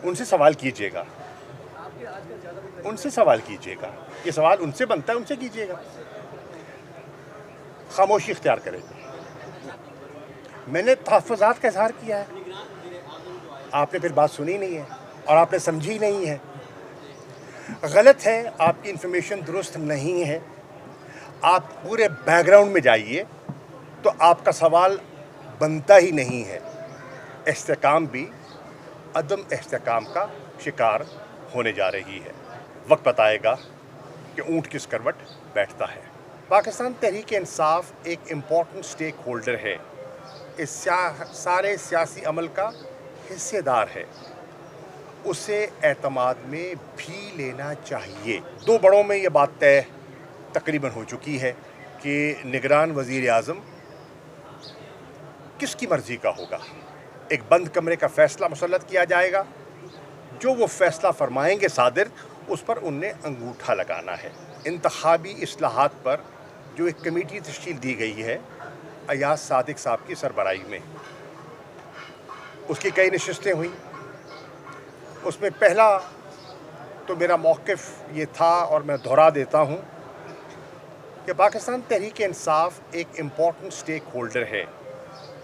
उनसे सवाल कीजिएगा, उनसे सवाल कीजिएगा। ये सवाल उनसे बनता है, उनसे कीजिएगा। खामोशी इख्तियार करेंगे। मैंने तहफ़्फ़ुज़ात का इज़हार किया है, आपने फिर बात सुनी नहीं है और आपने समझी नहीं है। गलत है, आपकी इन्फॉर्मेशन दुरुस्त नहीं है। आप पूरे बैकग्राउंड में जाइए तो आपका सवाल बनता ही नहीं है। इस्तेकाम भी अदम इस्तेकाम का शिकार होने जा रही है। वक्त बताएगा कि ऊँट किस करवट बैठता है। पाकिस्तान तहरीक इंसाफ एक इम्पॉर्टेंट स्टेक होल्डर है, इस सारे सियासी अमल का हिस्सेदार है। उसे एतमाद में भी लेना चाहिए। दो बड़ों में ये बात तय तकरीबन हो चुकी है कि निगरान वज़ीर आज़म किसकी मर्ज़ी का होगा। एक बंद कमरे का फ़ैसला मुसल्लत किया जाएगा, जो वो फ़ैसला फरमाएंगे सादिर, उस पर उन्हें अंगूठा लगाना है। इंतखाबी इस्लाहात पर जो एक कमेटी तश्कील दी गई है अयाज सादिक साहब की सरबराही में, उसकी कई नशिस्तें हुई। उसमें पहला तो मेरा मौक़िफ़ ये था और मैं दोहरा देता हूँ कि पाकिस्तान तहरीक इंसाफ एक इम्पॉर्टेंट स्टेक होल्डर है,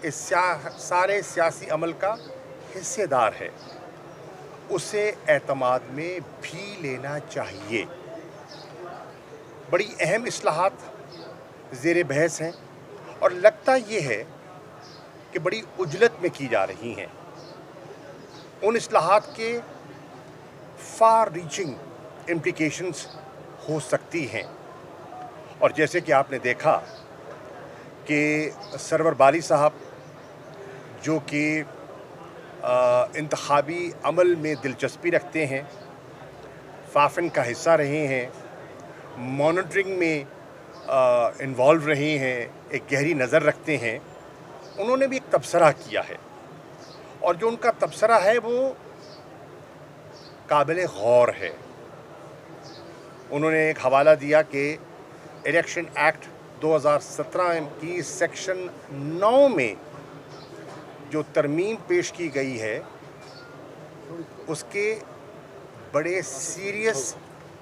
इस सारे सियासी अमल का हिस्सेदार है। उसे एतमाद में भी लेना चाहिए। बड़ी अहम इस्लाहात ज़ेर बहस हैं और लगता ये है कि बड़ी उजलत में की जा रही हैं। उन इस्लाहात के फार रीचिंग इम्प्लिकेशंस हो सकती हैं और जैसे कि आपने देखा कि सरवर बारी साहब, जो कि इंतखाबी अमल में दिलचस्पी रखते हैं, फाफिन का हिस्सा रहे हैं, मॉनिटरिंग में इन्वॉल्व रहे हैं, एक गहरी नज़र रखते हैं, उन्होंने भी एक तबसरा किया है और जो उनका तबसरा है वो काबिल गौर है। उन्होंने एक हवाला दिया कि इलेक्शन एक्ट 2017 की सेक्शन 9 में जो तरमीम पेश की गई है उसके बड़े सीरियस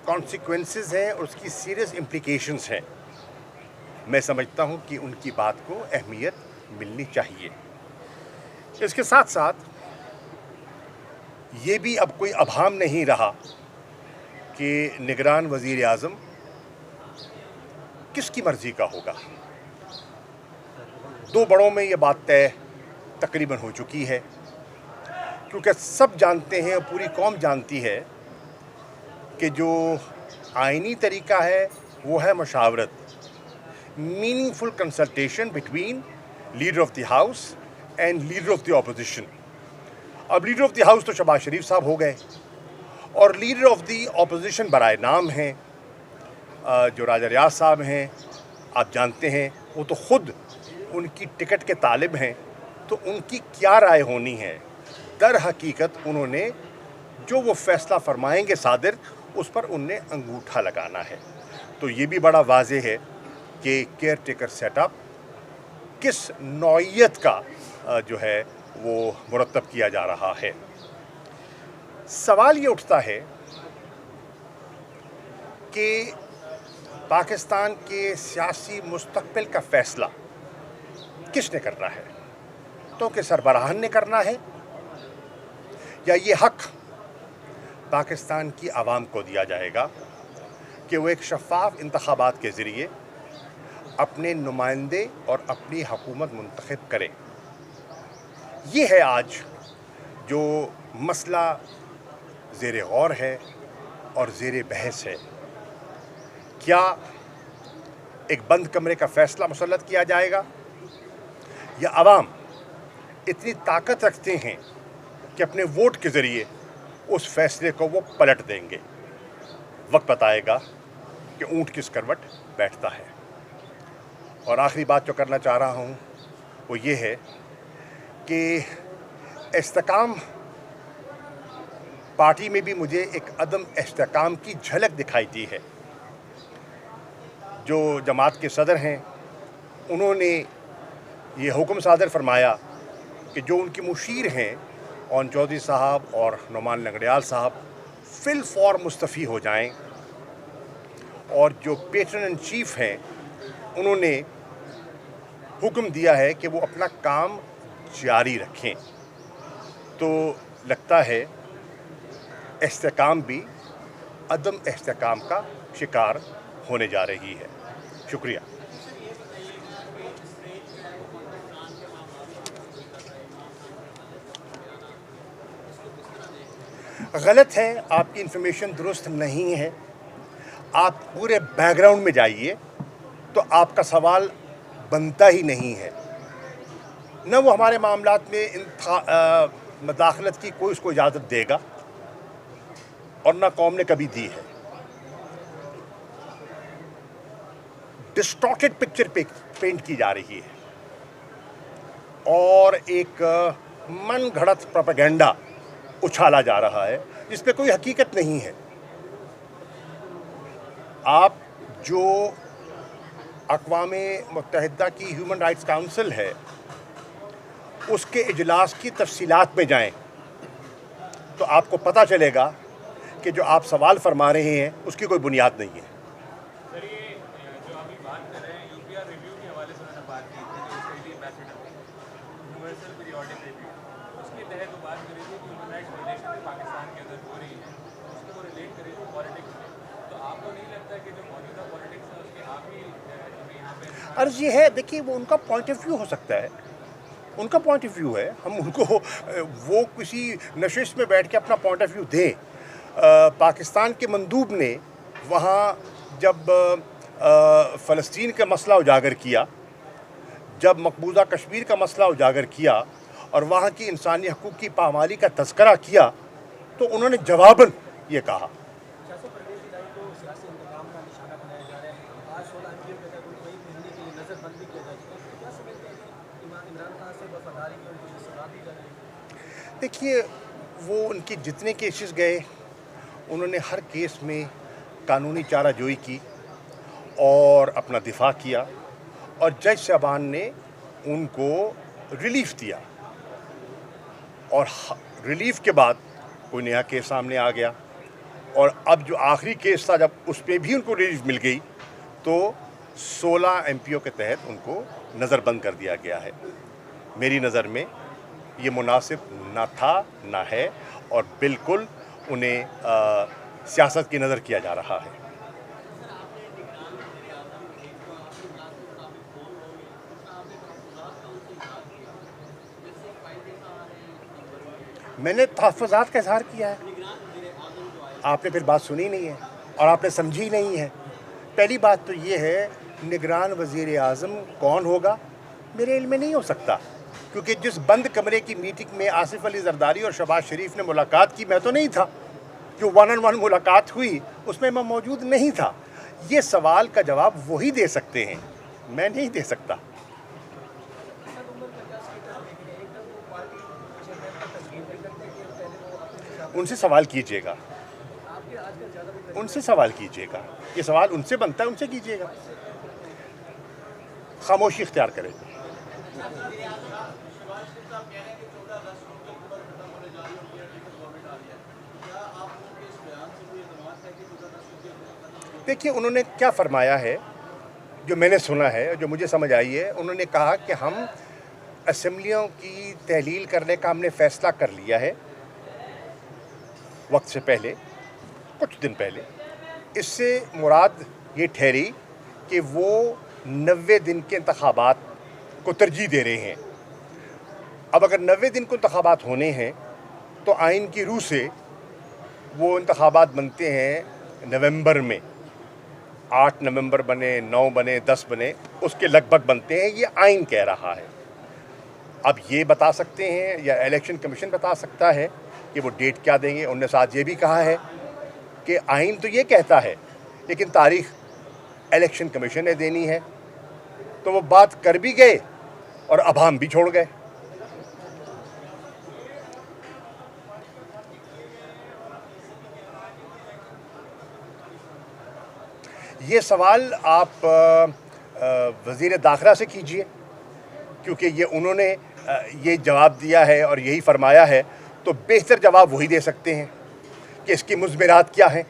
कॉन्सिक्वेंसेस हैं और उसकी सीरियस इम्प्लिकेशंस हैं। मैं समझता हूं कि उनकी बात को अहमियत मिलनी चाहिए। इसके साथ साथ ये भी अब कोई अभाम नहीं रहा कि निगरान वज़ीर आज़म किसकी मर्ज़ी का होगा। दो बड़ों में ये बात तय तकरीबन हो चुकी है, क्योंकि सब जानते हैं और पूरी कौम जानती है कि जो आइनी तरीका है वो है मशावरत, meaningful consultation between leader of the house and leader of the opposition. अब लीडर ऑफ द हाउस तो शहबाज शरीफ साहब हो गए और लीडर ऑफ द ऑपोजिशन बराए नाम हैं जो राजा रियाज साहब हैं। आप जानते हैं वो तो ख़ुद उनकी टिकट के तालिब हैं, तो उनकी क्या राय होनी है। दर हकीकत उन्होंने जो वो फ़ैसला फरमाएंगे सादिर, उस पर उन्हें अंगूठा लगाना है। तो ये भी बड़ा वाज़ेह है कि केयर टेकर सेटअप किस नौइयत का जो है वो मुरतब किया जा रहा है। सवाल ये उठता है कि पाकिस्तान के सियासी मुस्तक़बिल का फ़ैसला किसने करना है? तो कि सरबराहान ने करना है या ये हक़ पाकिस्तान की आवाम को दिया जाएगा कि वो एक शफ़ाफ़ इंतख़ाबात के ज़रिए अपने नुमाइंदे और अपनी हुकूमत मुंतख़ब करें। ये है आज जो मसला ज़ेर गौर है और ज़ेर बहस है। क्या एक बंद कमरे का फ़ैसला मुसल्लत किया जाएगा या आवाम इतनी ताकत रखते हैं कि अपने वोट के ज़रिए उस फ़ैसले को वो पलट देंगे? वक्त बताएगा कि ऊँट किस करवट बैठता है। और आखिरी बात जो करना चाह रहा हूँ वो ये है कि इस्तेकाम पार्टी में भी मुझे एक अदम इस्तेकाम की झलक दिखाई दी है। जो जमात के सदर हैं उन्होंने ये हुक्म सादर फरमाया कि जो उनके मुशीर हैं ओन चौधरी साहब और नुमान लंगड़ियाल साहब फिल फॉर मुस्तफ़ी हो जाएं और जो पेट्रन इन चीफ हैं उन्होंने हुक्म दिया है कि वो अपना काम जारी रखें, तो लगता है इस्तेकाम भी अदम इस्तेकाम का शिकार होने जा रही है। शुक्रिया। गलत है, आपकी इन्फॉर्मेशन दुरुस्त नहीं है। आप पूरे बैकग्राउंड में जाइए तो आपका सवाल बनता ही नहीं है। न वो हमारे मामलात में मदाखलत की कोई उसको इजाज़त देगा और न कौम ने कभी दी है। डिस्टॉर्टेड पिक्चर पेंट की जा रही है और एक मन घड़त प्रोपेगेंडा उछाला जा रहा है जिस पे कोई हकीकत नहीं है। आप जो अक़वाम मुत्तहिदा की ह्यूमन राइट्स काउंसिल है उसके इजलास की तफसीलात में जाएं तो आपको पता चलेगा कि जो आप सवाल फरमा रहे हैं उसकी कोई बुनियाद नहीं है। सर, ये जो अभी बात कर रहे हैं यूपीआर रिव्यू के हवाले से मैंने बात की थी, Israeli ambassador universal periodic review, उसके तहत वो बात करी थी कि ह्यूमन राइट्स वायलेशन पाकिस्तान के अंदर हो रही है, उसको वो रिलेट करी थी पॉलिटिक्स में। तो आपको नहीं लगता कि जो मौजूदा पॉलिटिक्स है उसके आप ही यहाँ पे अर्ज़ ये है, देखिए वो उनका पॉइंट ऑफ व्यू हो सकता है, उनका पॉइंट ऑफ व्यू है, हम उनको वो किसी नशिस्त में बैठ के अपना पॉइंट ऑफ व्यू दें। पाकिस्तान के मंदूब ने वहाँ जब फ़लस्तीन का मसला उजागर किया, जब मकबूजा कश्मीर का मसला उजागर किया और वहाँ की इंसानी हकूक़ की पामाली का तज़किरा किया तो उन्होंने जवाबन ये कहा। देखिए, वो उनके जितने केसेस गए उन्होंने हर केस में कानूनी चाराजोई की और अपना दिफा किया और जज साहबान ने उनको रिलीफ दिया और रिलीफ के बाद कोई नया केस सामने आ गया और अब जो आखिरी केस था जब उस पर भी उनको रिलीफ मिल गई तो 16 एमपीओ के तहत उनको नज़रबंद कर दिया गया है। मेरी नज़र में ये मुनासिब ना था ना है और बिल्कुल उन्हें सियासत की नज़र किया जा रहा है। मैंने तहफ़्फ़ुज़ात का इज़हार किया है, आपने फिर बात सुनी नहीं है और आपने समझी नहीं है। पहली बात तो ये है, निगरान वज़ीर आज़म कौन होगा मेरे इल्म में नहीं हो सकता, क्योंकि जिस बंद कमरे की मीटिंग में आसिफ अली जरदारी और शहबाज शरीफ ने मुलाकात की मैं तो नहीं था, जो 1-on-1 मुलाकात हुई उसमें मैं मौजूद नहीं था। ये सवाल का जवाब वही दे सकते हैं, मैं नहीं दे सकता। उनसे सवाल कीजिएगा, उनसे सवाल कीजिएगा, ये सवाल उनसे बनता है, उनसे कीजिएगा। खामोशी इख्तियार करें। देखिए, उन्होंने क्या फरमाया है, जो मैंने सुना है, जो मुझे समझ आई है, उन्होंने कहा कि हम असेंबलियों की तहलील करने का हमने फ़ैसला कर लिया है वक्त से पहले, कुछ दिन पहले। इससे मुराद ये ठहरी कि वो 90 दिन के इंतखाबात को तरजीह दे रहे हैं। अब अगर 90 दिन को इंतखाबात होने हैं तो आइन की रूह से वो इंतखाबात बनते हैं नवंबर में, 8 नवंबर बने, 9 बने, 10 बने, उसके लगभग बनते हैं, ये आइन कह रहा है। अब ये बता सकते हैं या इलेक्शन कमीशन बता सकता है कि वो डेट क्या देंगे। उन्होंने साथ ये भी कहा है कि आइन तो ये कहता है लेकिन तारीख इलेक्शन कमीशन ने देनी है, तो वो बात कर भी गए और अभाम भी छोड़ गए। ये सवाल आप वज़ीर दाखिला से कीजिए, क्योंकि ये उन्होंने ये जवाब दिया है और यही फरमाया है, تو بہتر جواب وہی دے سکتے ہیں کہ اس کی مضمرات کیا ہیں،